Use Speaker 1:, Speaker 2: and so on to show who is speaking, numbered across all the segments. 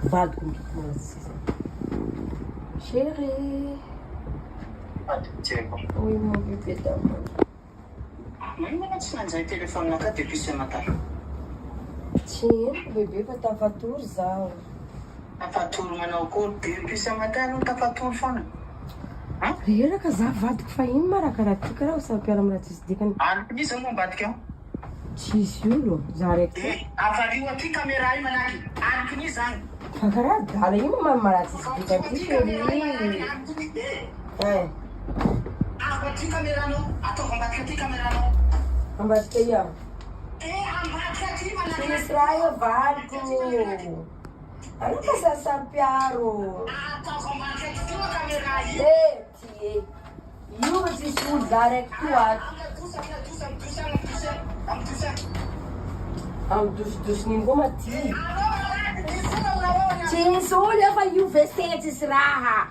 Speaker 1: Vadiko mikiky mana sisa. Chérie. Oui, mon bébé d'amour.
Speaker 2: Magnano tsy manjary téléphone-naka depuis ce matin.
Speaker 1: Tino, bébé fa tafatory zaho.
Speaker 2: Tafatory manao akory depuis ce matin no tafatory foana.
Speaker 1: Reraka za vadiko fa ino ma raha karaha ty karaha ho samy mpiara amina tsisy dikany.
Speaker 2: Misy moa ambadika ao.
Speaker 1: Tsisy olo, za raiky.
Speaker 2: Avario aty caméra io manaky. Ankin'i zany.
Speaker 1: Fa karaha dala ino mamy maraha tsisy dikany ty chérie.
Speaker 2: Aty caméranao, ataoko ambadika aty caméranao.
Speaker 1: Ambadika ia.
Speaker 2: Ambadika aty manaky.
Speaker 1: Tsisy raha io vadiko. Ano ka sasampiaro?
Speaker 2: Ataoko ambadika aty teo caméra io.
Speaker 1: Tie. Io tsisy olo za raiky to ato. Amidosodosony koa ma ty. Tsisy olo efa io vesegna tsisy raha.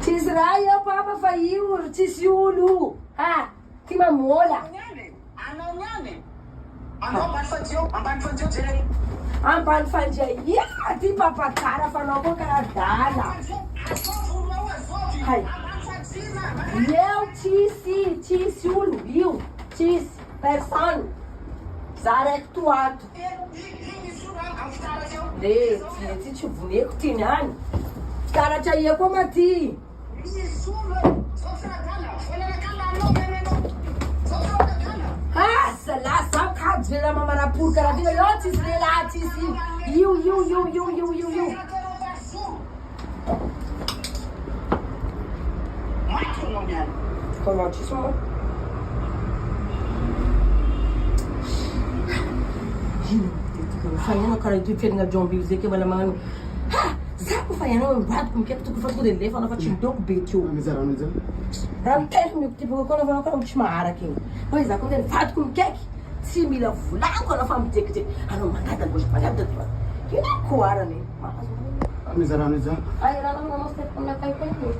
Speaker 1: Tsisy raha io papa fa io tsisy olo. Ha, ty mamola.
Speaker 2: Anao niany. Anao ambany fandio jereny.
Speaker 1: Ambany fandia ia ty papa tsara fa anao koa karaha dala. Hay. Eu tsisy olo io. Tsisy personne. Za raiky to ato. Ty tsy voneko ty niany. Fitaratra ia koa ma ty. Salah za kajy le raha mamarapory karaha ty. Io tsisy lehilahy tsisy io. Comment tu sens? Fanyana karaha ito fiainana jomby zay ke mala magnano. Za ko fa ianao ambadiko mikaiky toko fa tonga dia alefa fa tsy midoko be teo. Raha mikaiky mikotipaka koa nafanao karaha tsy maharaka iny. Fa za ko dia vadiko mikaiky. Tsy mila volaniko anao fa mijekijeky. Anao manada gauche manada droite. Ino ako arany?
Speaker 3: Mizarano iza.
Speaker 1: Ay, raha naman naman step ko na kayo kayo.